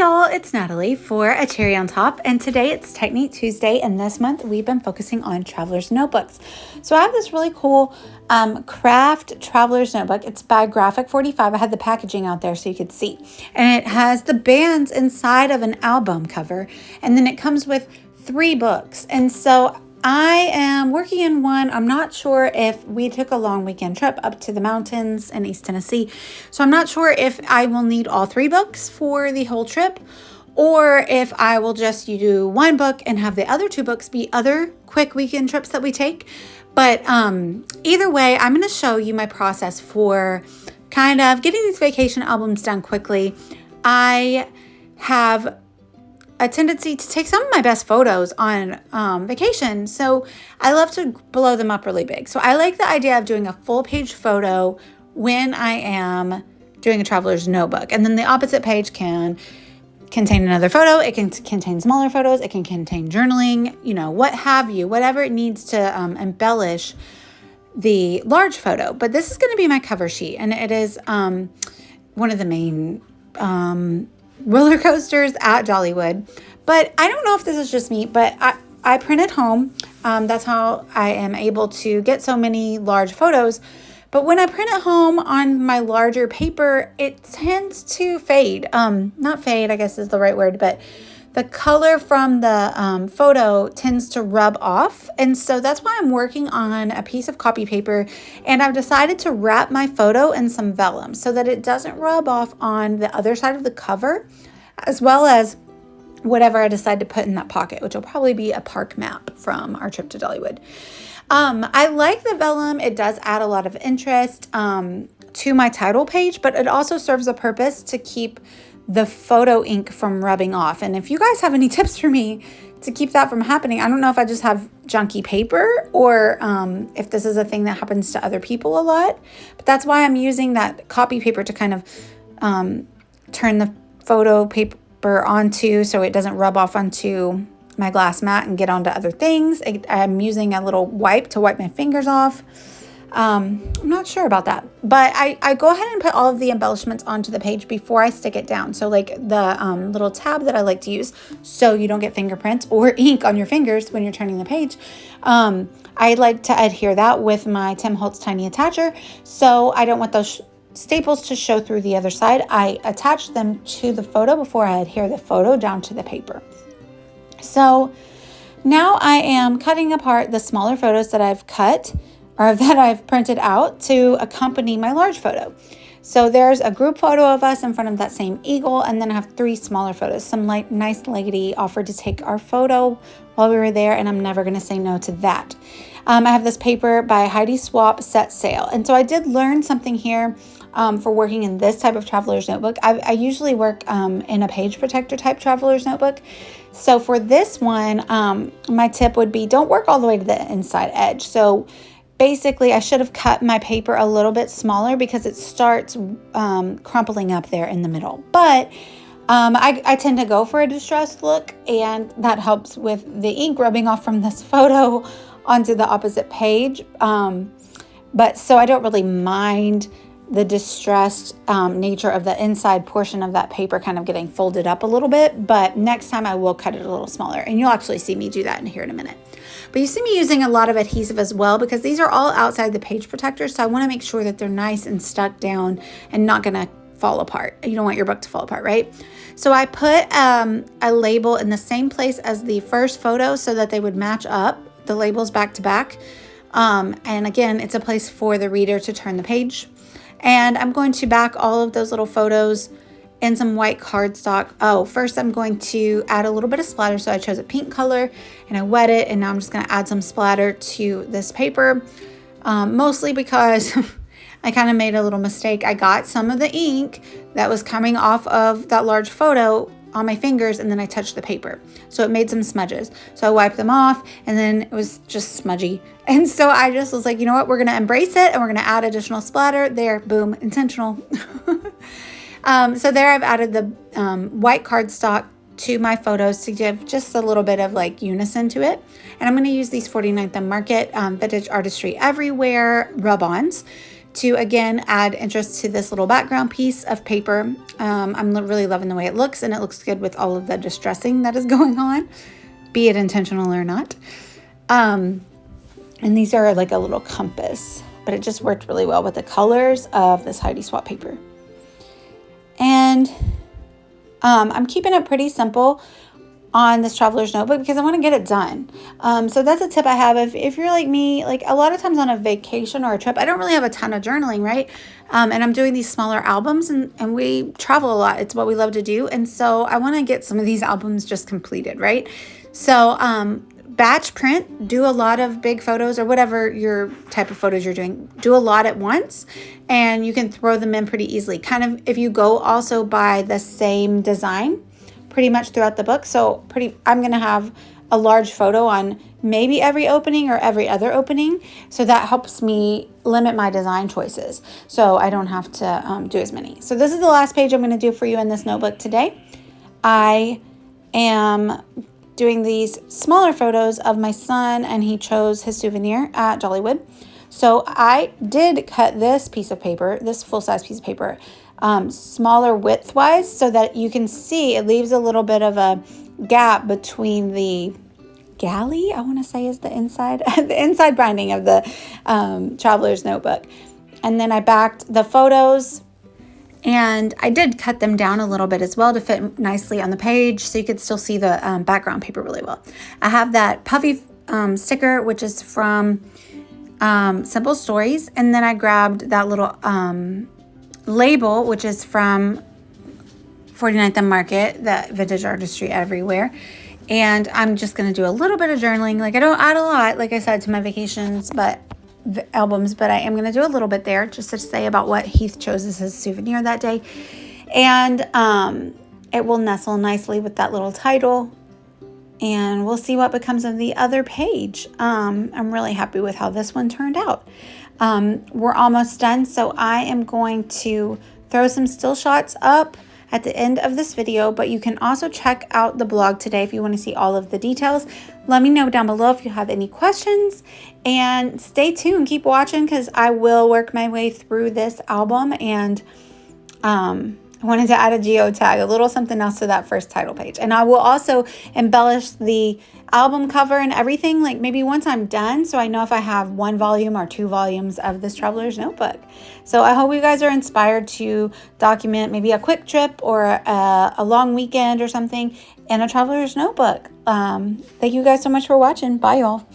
y'all, it's Natalie for A Cherry on Top, and today it's Technique Tuesday, and this month we've been focusing on traveler's notebooks. So I have this really cool craft traveler's notebook. It's by Graphic 45. I had the packaging out there so you could see, and it has the bands inside of an album cover, and then it comes with 3 books. And so I am working in one. I'm not sure if we took a long weekend trip up to the mountains in East Tennessee. So I'm not sure if I will need all 3 books for the whole trip, or if I will just do 1 book and have the other 2 books be other quick weekend trips that we take. But either way, I'm going to show you my process for kind of getting these vacation albums done quickly. I have a tendency to take some of my best photos on vacation. So I love to blow them up really big. So I like the idea of doing a full page photo when I am doing a traveler's notebook. And then the opposite page can contain another photo. It can contain smaller photos. It can contain journaling, what have you, whatever it needs to embellish the large photo. But this is going to be my cover sheet. And it is one of the main roller coasters at Dollywood. But I don't know if this is just me, but I print at home. That's how I am able to get so many large photos. But when I print at home on my larger paper, it tends to fade. Not fade, I guess is the right word, but the color from the photo tends to rub off. And so that's why I'm working on a piece of copy paper, and I've decided to wrap my photo in some vellum so that it doesn't rub off on the other side of the cover, as well as whatever I decide to put in that pocket, which will probably be a park map from our trip to Dollywood. I like the vellum. It does add a lot of interest to my title page, but it also serves a purpose to keep the photo ink from rubbing off. And if you guys have any tips for me to keep that from happening, I don't know if I just have junky paper or if this is a thing that happens to other people a lot, but that's why I'm using that copy paper to kind of turn the photo paper onto so it doesn't rub off onto my glass mat and get onto other things. I'm using a little wipe to wipe my fingers off. I'm not sure about that, but I go ahead and put all of the embellishments onto the page before I stick it down. So like the little tab that I like to use so you don't get fingerprints or ink on your fingers when you're turning the page. I like to adhere that with my Tim Holtz Tiny Attacher, so I don't want those staples to show through the other side. I attach them to the photo before I adhere the photo down to the paper. So now I am cutting apart the smaller photos that I've cut or that I've printed out to accompany my large photo. So there's a group photo of us in front of that same eagle, and then I have 3 smaller photos. Some nice lady offered to take our photo while we were there, and I'm never going to say no to that. I have this paper by Heidi Swap, Set Sail. And so I did learn something here for working in this type of traveler's notebook. I usually work in a page protector type traveler's notebook. So for this one, my tip would be don't work all the way to the inside edge. So basically, I should have cut my paper a little bit smaller because it starts crumpling up there in the middle. But I tend to go for a distressed look, and that helps with the ink rubbing off from this photo onto the opposite page. But so I don't really mind the distressed nature of the inside portion of that paper kind of getting folded up a little bit. But next time I will cut it a little smaller, and you'll actually see me do that in here in a minute. But you see me using a lot of adhesive as well because these are all outside the page protector. So I want to make sure that they're nice and stuck down and not going to fall apart. You don't want your book to fall apart, right? So I put a label in the same place as the first photo so that they would match up, the labels back to back. And again, it's a place for the reader to turn the page. And I'm going to back all of those little photos in some white cardstock. Oh, first I'm going to add a little bit of splatter. So I chose a pink color and I wet it. And now I'm just going to add some splatter to this paper, mostly because I kind of made a little mistake. I got some of the ink that was coming off of that large photo on my fingers, and then I touched the paper. So it made some smudges. So I wiped them off, and then it was just smudgy. And so I just was like, you know what? We're going to embrace it, and we're going to add additional splatter. There, boom, intentional. So there I've added the white cardstock to my photos to give just a little bit of like unison to it. And I'm going to use these 49th and Market Vintage Artistry Everywhere rub-ons to, again, add interest to this little background piece of paper. I'm really loving the way it looks, and it looks good with all of the distressing that is going on, be it intentional or not. And these are like a little compass, but it just worked really well with the colors of this Heidi Swap paper. And I'm keeping it pretty simple on this traveler's notebook because I want to get it done. So that's a tip I have. If you're like me, like a lot of times on a vacation or a trip, I don't really have a ton of journaling, right? And I'm doing these smaller albums, and we travel a lot. It's what we love to do. And so I want to get some of these albums just completed, right? So batch print, do a lot of big photos or whatever your type of photos you're doing, do a lot at once, and you can throw them in pretty easily. Kind of if you go also by the same design pretty much throughout the book. So I'm going to have a large photo on maybe every opening or every other opening. So that helps me limit my design choices, so I don't have to do as many. So this is the last page I'm going to do for you in this notebook today. I am doing these smaller photos of my son, and he chose his souvenir at Dollywood. So I did cut this piece of paper, this full-size piece of paper, smaller width-wise, so that you can see it leaves a little bit of a gap between the galley, I want to say is the inside, the inside binding of the traveler's notebook. And then I backed the photos, and I did cut them down a little bit as well to fit nicely on the page, so you could still see the background paper really well. I have that puffy sticker, which is from Simple Stories, and then I grabbed that little label, which is from 49th and Market, the vintage artistry everywhere. And I'm just going to do a little bit of journaling. Like I don't add a lot, like I said, to my vacations, but albums, but I am going to do a little bit there just to say about what Heath chose as his souvenir that day. And it will nestle nicely with that little title, and we'll see what becomes of the other page. I'm really happy with how this one turned out. We're almost done, so I am going to throw some still shots up at the end of this video, but you can also check out the blog today if you want to see all of the details. Let me know down below if you have any questions, and stay tuned, keep watching, because I will work my way through this album. And I wanted to add a geotag, a little something else to that first title page. And I will also embellish the album cover and everything, like maybe once I'm done, so I know if I have 1 volume or 2 volumes of this traveler's notebook. So I hope you guys are inspired to document maybe a quick trip or a long weekend or something in a traveler's notebook. Thank you guys so much for watching. Bye, y'all.